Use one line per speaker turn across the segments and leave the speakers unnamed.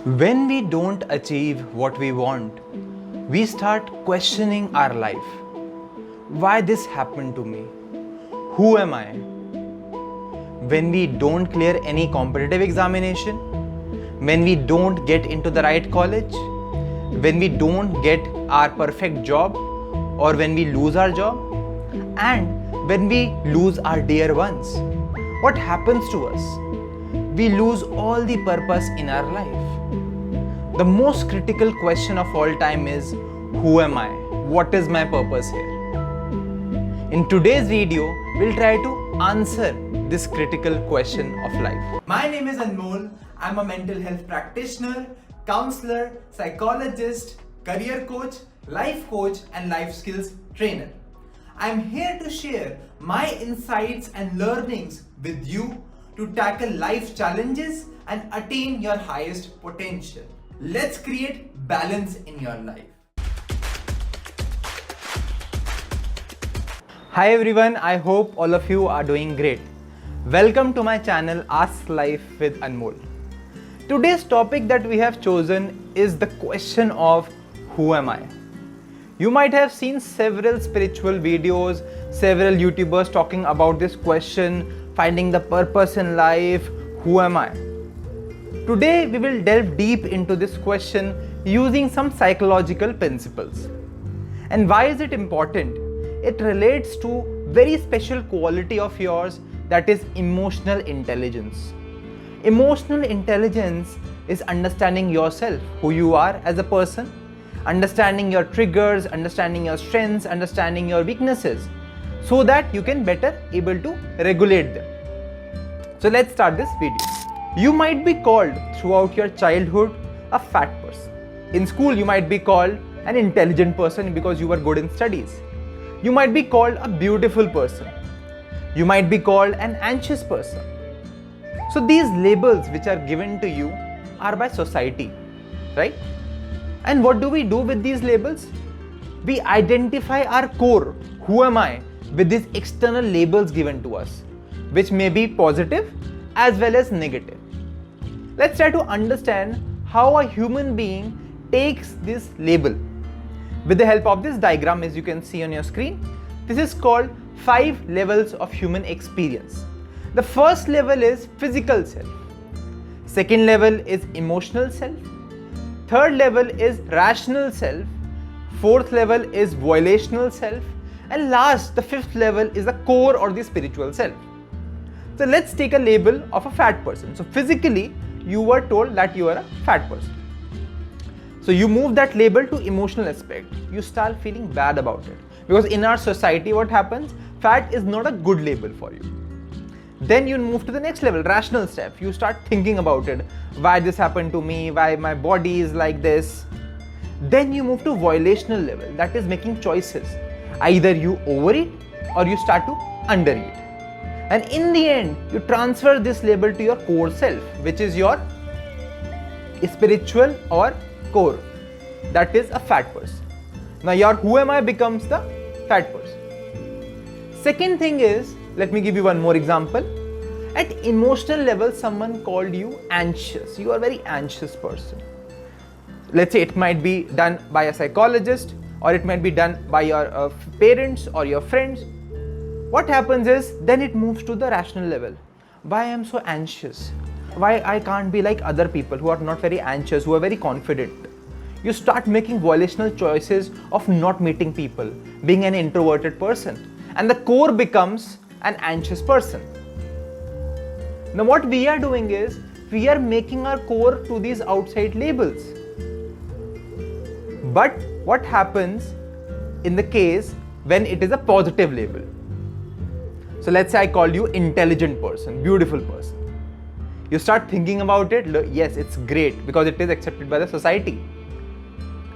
When we don't achieve what we want, we start questioning our life. Why this happened to me? Who am I? When we don't clear any competitive examination, when we don't get into the right college, when we don't get our perfect job, or when we lose our job, and when we lose our dear ones, what happens to us? We lose all the purpose in our life. The most critical question of all time is, who am I? What is my purpose here? In today's video, we'll try to answer this critical question of life.
My name is Anmol. I'm a mental health practitioner, counselor, psychologist, career coach, and life skills trainer. I'm here to share my insights and learnings with you to tackle life challenges and attain your highest potential. Let's create balance in your life.
Hi everyone, I hope all of you are doing great. Welcome to my channel Ask Life with Anmol. Today's topic that we have chosen is the question of who am I? You might have seen several spiritual videos, several YouTubers talking about this question, finding the purpose in life, who am I? Today we will delve deep into this question using some psychological principles. And why is it important? It relates to very special quality of yours, that is emotional intelligence. Emotional intelligence is understanding yourself, who you are as a person, understanding your triggers, understanding your strengths, understanding your weaknesses, so that you can better able to regulate them. So let's start this video. You might be called throughout your childhood a fat person. In school, you might be called an intelligent person because you were good in studies. You might be called a beautiful person. You might be called an anxious person. So these labels which are given to you are by society, right? And what do we do with these labels? We identify our core, who am I, with these external labels given to us, which may be positive as well as negative. Let's try to understand how a human being takes this label. With the help of this diagram, as you can see on your screen, this is called 5 levels of human experience. The first level is physical self. Second level is emotional self. Third level is rational self. Fourth level is volitional self. And last, the fifth level is the core or the spiritual self. So let's take a label of a fat person. So physically, you were told that you are a fat person. So you move that label to emotional aspect. You start feeling bad about it. Because in our society, what happens? Fat is not a good label for you. Then you move to the next level, rational self. You start thinking about it. Why this happened to me? Why my body is like this? Then you move to volitional level. That is making choices. Either you overeat or you start to undereat. And in the end, you transfer this label to your core self, which is your spiritual or core. That is a fat person. Now your who am I becomes the fat person. Second thing is, let me give you one more example. At emotional level, someone called you anxious. You are a very anxious person. Let's say it might be done by a psychologist, or it might be done by your parents or your friends. What happens is, then it moves to the rational level. Why I am so anxious? Why I can't be like other people who are not very anxious, who are very confident? You start making volitional choices of not meeting people, being an introverted person. And the core becomes an anxious person. Now what we are doing is, we are making our core to these outside labels. But what happens in the case when it is a positive label? So let's say I call you intelligent person, beautiful person. You start thinking about it, yes, it's great because it is accepted by the society.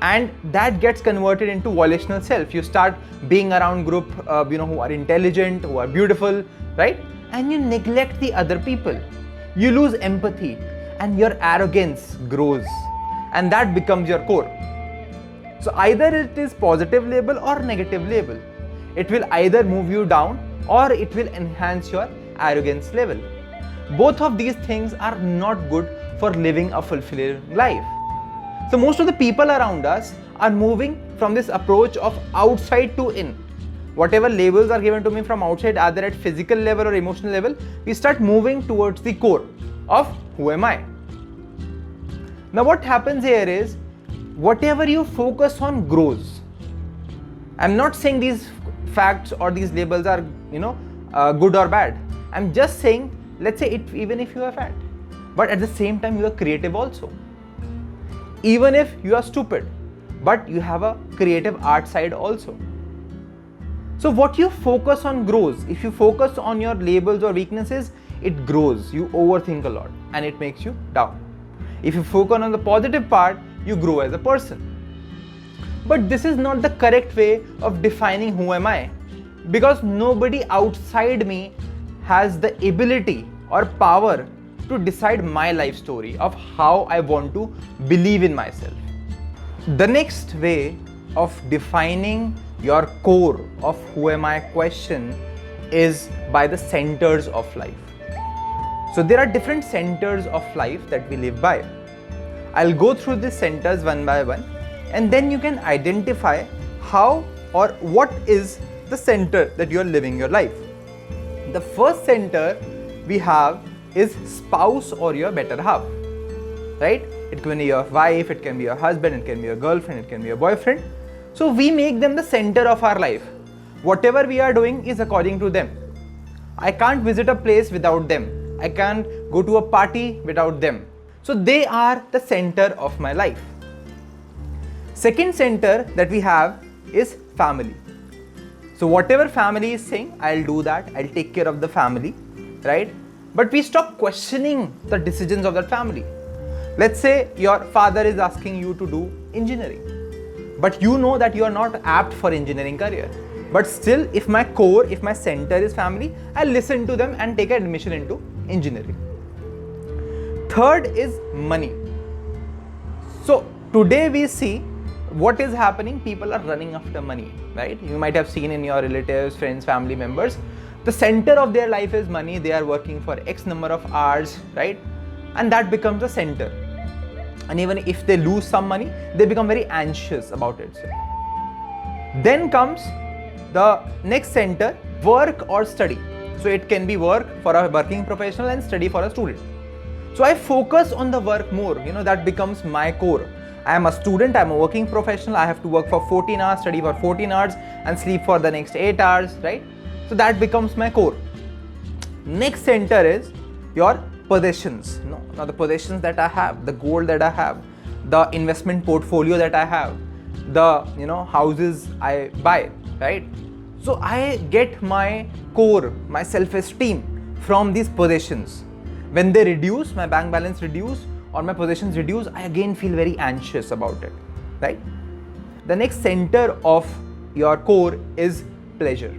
And that gets converted into volitional self. You start being around group who are intelligent, who are beautiful, right? And you neglect the other people. You lose empathy and your arrogance grows. And that becomes your core. So either it is positive label or negative label. It will either move you down or it will enhance your arrogance level. Both of these things are not good for living a fulfilling life. So most of the people around us are moving from this approach of outside to in. Whatever labels are given to me from outside, either at physical level or emotional level, we start moving towards the core of who am I. Now what happens here is, whatever you focus on grows. I'm not saying these facts or these labels are good or bad. I'm just saying, let's say even if you are fat, but at the same time you are creative also. Even if you are stupid, but you have a creative art side also. So what you focus on grows. If you focus on your labels or weaknesses, it grows. You overthink a lot and it makes you down. If you focus on the positive part, you grow as a person. But this is not the correct way of defining who am I, because nobody outside me has the ability or power to decide my life story of how I want to believe in myself. The next way of defining your core of who am I question is by the centers of life. So there are different centers of life that we live by. I'll go through these centers one by one, and then you can identify how or what is the center that you are living your life. The first center we have is spouse or your better half, right? It can be your wife, it can be your husband, it can be your girlfriend, it can be your boyfriend. So we make them the center of our life. Whatever we are doing is according to them. I can't visit a place without them. I can't go to a party without them. So they are the center of my life. Second center that we have is family. So whatever family is saying, I'll do that. I'll take care of the family, right? But we stop questioning the decisions of that family. Let's say your father is asking you to do engineering, but you know that you are not apt for engineering career. But still, if my core, if my center is family, I'll listen to them and take admission into engineering. Third is money. So today we see what is happening. People are running after money, right? You might have seen in your relatives, friends, family members, the center of their life is money. They are working for X number of hours, right? And that becomes a center. And even if they lose some money, they become very anxious about it. Then comes the next center, work or study. So it can be work for a working professional and study for a student. So I focus on the work more, that becomes my core. I am a student, I am a working professional, I have to work for 14 hours, study for 14 hours and sleep for the next 8 hours, right? So that becomes my core. Next center is your possessions. Now the possessions that I have, the gold that I have, the investment portfolio that I have, the houses I buy, right? So I get my core, my self-esteem from these possessions. When they reduce, my bank balance reduce or my possessions reduce, I again feel very anxious about it, right? The next center of your core is pleasure.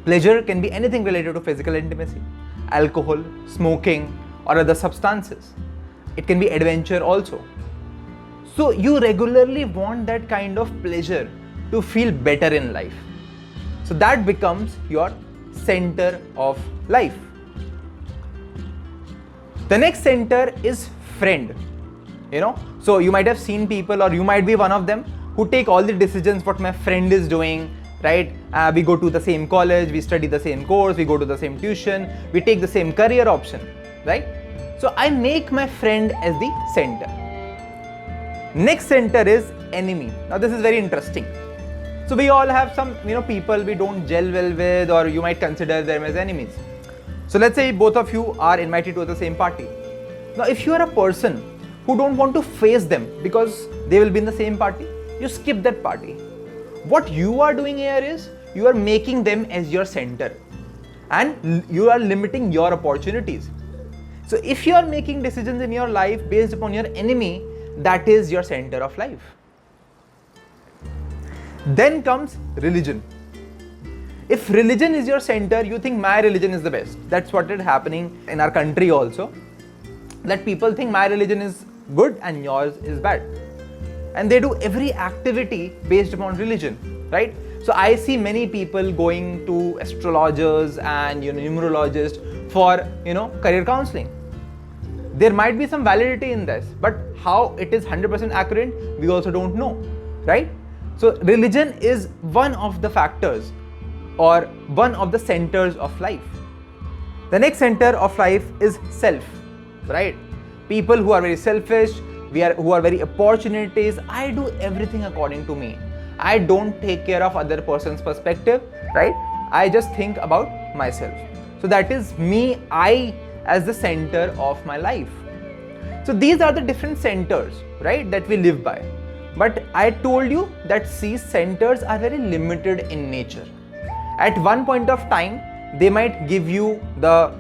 Pleasure can be anything related to physical intimacy, alcohol, smoking, or other substances. It can be adventure also. So you regularly want that kind of pleasure to feel better in life. So that becomes your center of life. The next center is friend. So you might have seen people, or you might be one of them, who take all the decisions what my friend is doing, right? We go to the same college, we study the same course, we go to the same tuition, we take the same career option, right? So I make my friend as the center. Next center is enemy. Now this is very interesting. So we all have some people we don't gel well with, or you might consider them as enemies. So let's say both of you are invited to the same party. Now if you are a person who don't want to face them because they will be in the same party, you skip that party. What you are doing here is you are making them as your center and you are limiting your opportunities. So if you are making decisions in your life based upon your enemy, that is your center of life. Then comes religion. If religion is your center, you think my religion is the best. That's what is happening in our country also. That people think my religion is good and yours is bad. And they do every activity based upon religion, right? So I see many people going to astrologers and numerologists for career counseling. There might be some validity in this, but how it is 100% accurate, we also don't know, right? So religion is one of the factors or one of the centers of life. The next center of life is self, right? People who are very selfish, who are very opportunities. I do everything according to me. I don't take care of other person's perspective, right? I just think about myself. So that is me, I as the center of my life. So these are the different centers, right, that we live by. But I told you that these centers are very limited in nature. At one point of time, they might give you the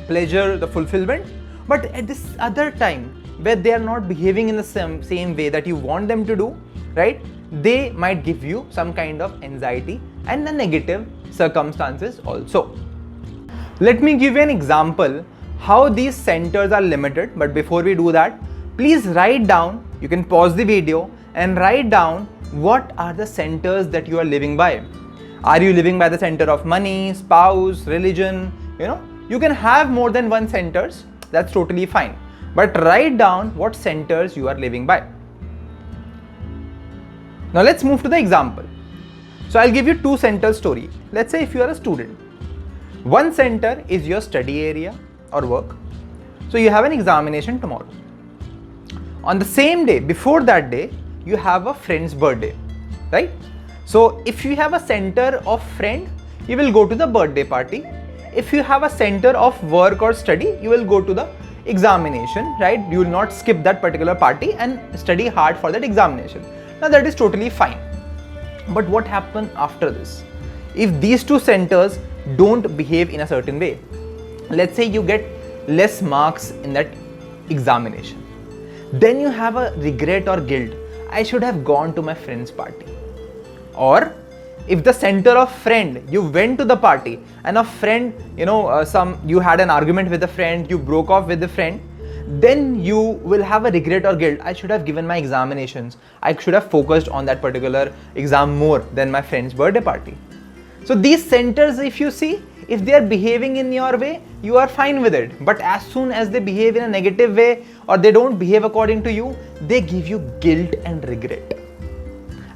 pleasure, the fulfillment, but at this other time, where they are not behaving in the same way that you want them to do, right, they might give you some kind of anxiety and the negative circumstances also. Let me give you an example how these centers are limited, but before we do that, please write down, you can pause the video and write down what are the centers that you are living by. Are you living by the center of money, spouse, religion? You can have more than one centers, that's totally fine. But write down what centers you are living by. Now let's move to the example. So I'll give you two center story. Let's say if you are a student. One center is your study area or work. So you have an examination tomorrow. On the same day, before that day, you have a friend's birthday, right? So if you have a center of friend, you will go to the birthday party. If you have a center of work or study, you will go to the examination, right? You will not skip that particular party and study hard for that examination. Now that is totally fine. But what happens after this? If these two centers don't behave in a certain way, let's say you get less marks in that examination, then you have a regret or guilt. I should have gone to my friend's party. Or if the center of friend, you went to the party and a friend, you had an argument with a friend, you broke off with a friend, then you will have a regret or guilt. I should have given my examinations. I should have focused on that particular exam more than my friend's birthday party. So these centers, if you see, if they are behaving in your way, you are fine with it. But as soon as they behave in a negative way or they don't behave according to you, they give you guilt and regret.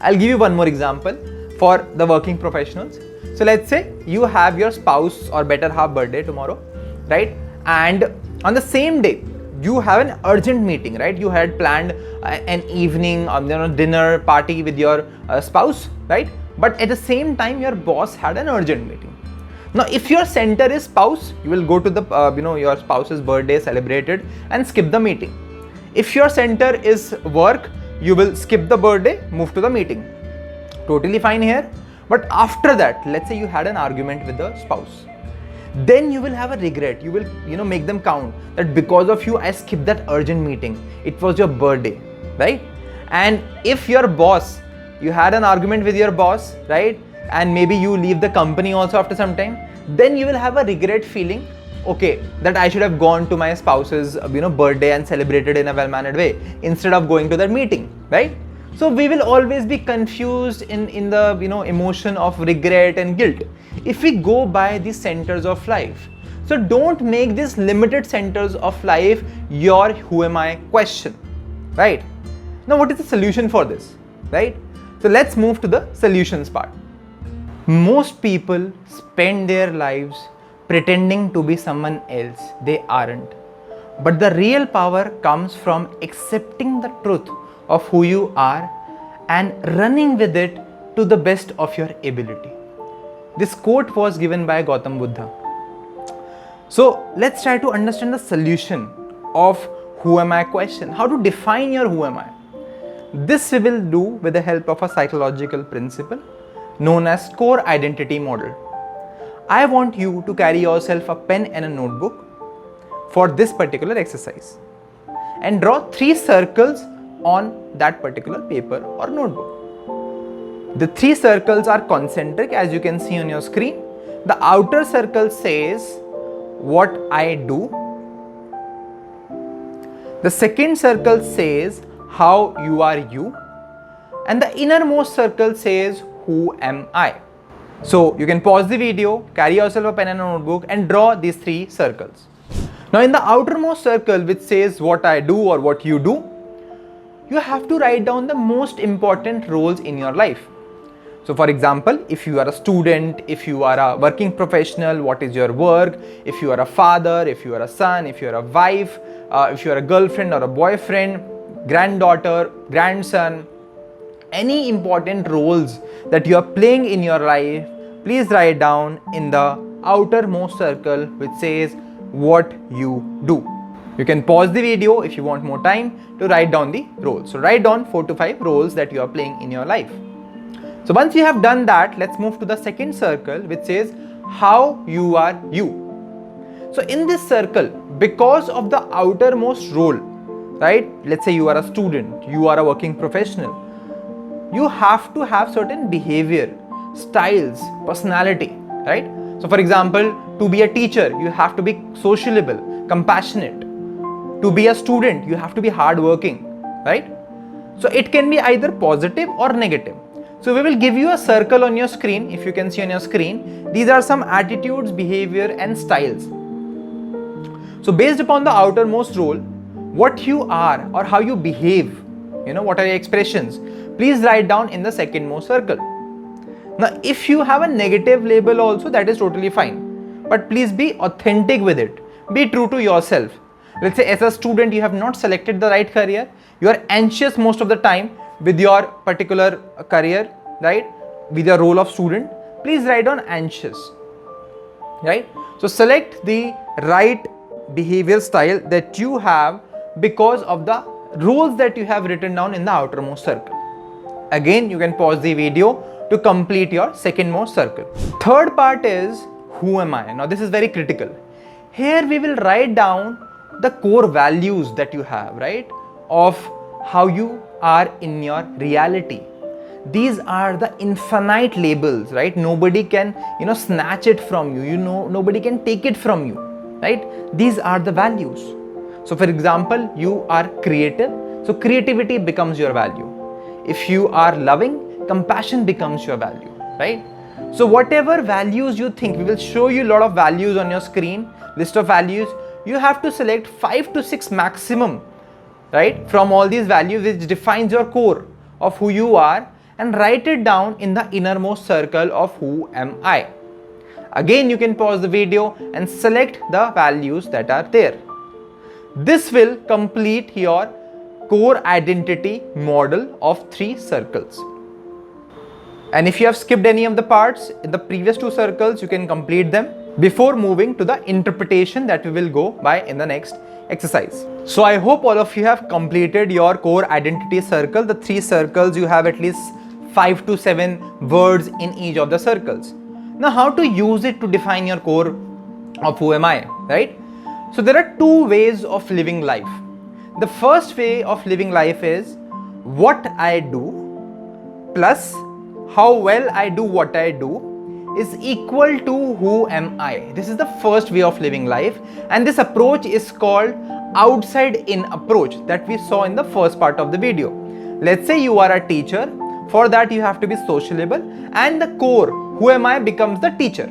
I'll give you one more example for the working professionals. So let's say you have your spouse or better half birthday tomorrow, right? And on the same day, you have an urgent meeting, right? You had planned an evening, dinner party with your spouse, right? But at the same time, your boss had an urgent meeting. Now, if your center is spouse, you will go to the your spouse's birthday celebrated and skip the meeting. If your center is work, you will skip the birthday, move to the meeting. Totally fine here. But after that, let's say you had an argument with the spouse. Then you will have a regret. You will, make them count that because of you, I skipped that urgent meeting. It was your birthday, right? And if your boss, you had an argument with your boss, right? And maybe you leave the company also after some time, then you will have a regret feeling, okay, that I should have gone to my spouse's, birthday and celebrated in a well-mannered way instead of going to that meeting, right? So we will always be confused in the emotion of regret and guilt if we go by the centers of life. So don't make these limited centers of life your who am I question, right? Now what is the solution for this, right? So let's move to the solutions part. Most people spend their lives pretending to be someone else they aren't. But the real power comes from accepting the truth of who you are and running with it to the best of your ability. This quote was given by Gautam Buddha. So let's try to understand the solution of who am I question. How to define your who am I. This we will do with the help of a psychological principle known as core identity model. I want you to carry yourself a pen and a notebook for this particular exercise and draw 3 circles on that particular paper or notebook. The 3 circles are concentric, as you can see on your screen. The outer circle says what I do. The second circle says how you are you. And the innermost circle says who am I. So you can pause the video, carry yourself a pen and a notebook and draw these 3 circles. Now in the outermost circle, which says what I do or what you do, you have to write down the most important roles in your life. So for example, if you are a student, if you are a working professional, what is your work? If you are a father, if you are a son, if you are a wife, if you are a girlfriend or a boyfriend, granddaughter, grandson, any important roles that you are playing in your life, please write down in the outermost circle which says what you do. You can pause the video if you want more time to write down the roles. So write down 4 to 5 roles that you are playing in your life. So once you have done that, let's move to the second circle which says how you are you. So in this circle, because of the outermost role, right? Let's say you are a student, you are a working professional. You have to have certain behavior, styles, personality, right? So for example, to be a teacher, you have to be sociable, compassionate. To be a student, you have to be hardworking, right? So it can be either positive or negative. So we will give you a circle on your screen. If you can see on your screen, these are some attitudes, behavior and styles. So based upon the outermost role, what you are or how you behave, what are your expressions, please write down in the secondmost circle. Now if you have a negative label also, that is totally fine, but please be authentic with it. Be true to yourself. Let's say as a student you have not selected the right career, you are anxious most of the time with your particular career, right? With your role of student, please write down anxious, right? So select the right behavior style that you have because of the roles that you have written down in the outermost circle. Again, you can pause the video to complete your secondmost circle. Third part is who am I? Now this is very critical. Here we will write down the core values that you have, right? Of how you are in your reality. These are the infinite labels, right? Nobody can, snatch it from you. Nobody can take it from you, right? These are the values. So for example, you are creative. So creativity becomes your value. If you are loving, compassion becomes your value, right? So whatever values you think, we will show you a lot of values on your screen, list of values. You have to select 5 to 6 maximum, right, from all these values which defines your core of who you are, and write it down in the innermost circle of who am I. Again, you can pause the video and select the values that are there. This will complete your core identity model of 3 circles. And if you have skipped any of the parts in the previous 2 circles, you can complete them before moving to the interpretation that we will go by in the next exercise. So I hope all of you have completed your core identity circle. The 3 circles, you have at least 5 to 7 words in each of the circles. Now how to use it to define your core of who am I, right? So there are 2 ways of living life. The first way of living life is what I do plus how well I do what I do is equal to who am I. This is the first way of living life, and this approach is called outside in approach that we saw in the first part of the video. Let's say you are a teacher. For that you have to be sociable, and the core who am I becomes the teacher,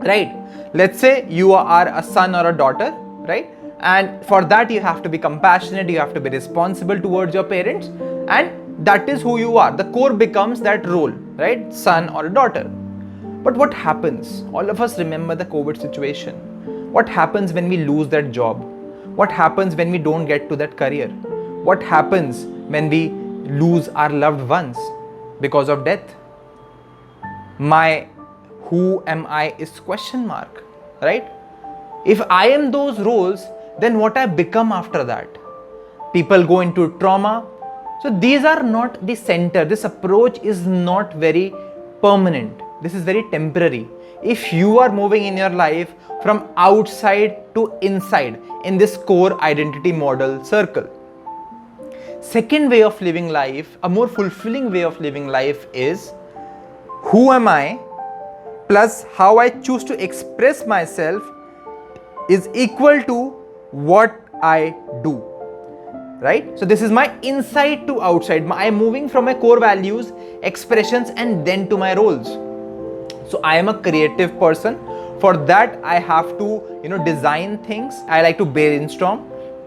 right? Let's say you are a son or a daughter, right? And for that you have to be compassionate, you have to be responsible towards your parents, and that is who you are. The core becomes that role, right? Son or a daughter. But what happens? All of us remember the COVID situation. What happens when we lose that job? What happens when we don't get to that career? What happens when we lose our loved ones because of death? My who am I is question mark, right? If I am those roles, then what I become after that? People go into trauma. So these are not the center. This approach is not very permanent. This is very temporary. If you are moving in your life from outside to inside in this core identity model circle. Second way of living life, a more fulfilling way of living life is who am I plus how I choose to express myself is equal to what I do, right? So this is my inside to outside. I am moving from my core values, expressions, and then to my roles. So I am a creative person. For that, I have to, design things. I like to brainstorm.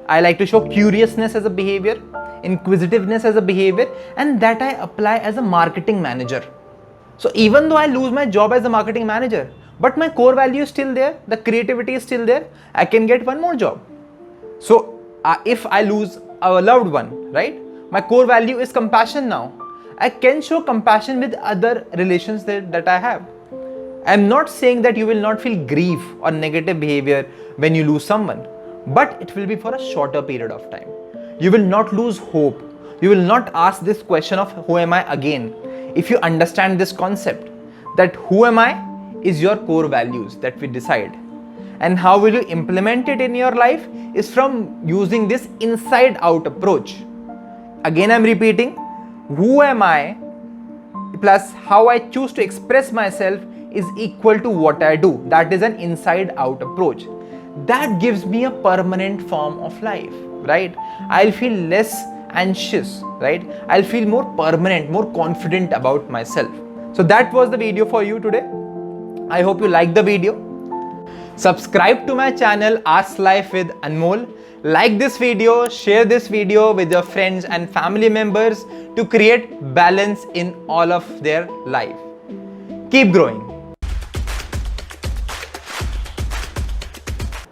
I like to show curiousness as a behavior, inquisitiveness as a behavior, and that I apply as a marketing manager. So even though I lose my job as a marketing manager, but my core value is still there, the creativity is still there, I can get one more job. So if I lose a loved one, right? My core value is compassion now. I can show compassion with other relations that I have. I'm not saying that you will not feel grief or negative behavior when you lose someone, but it will be for a shorter period of time. You will not lose hope. You will not ask this question of who am I again. If you understand this concept, that who am I is your core values that we decide. And how will you implement it in your life is from using this inside out approach. Again, I'm repeating, who am I plus how I choose to express myself is equal to what I do. That is an inside out approach. That gives me a permanent form of life, right? I'll feel less anxious, right? I'll feel more permanent, more confident about myself. So that was the video for you today. I hope you liked the video. Subscribe to my channel Ask Life with Anmol. Like this video, share this video with your friends and family members to create balance in all of their life. Keep growing.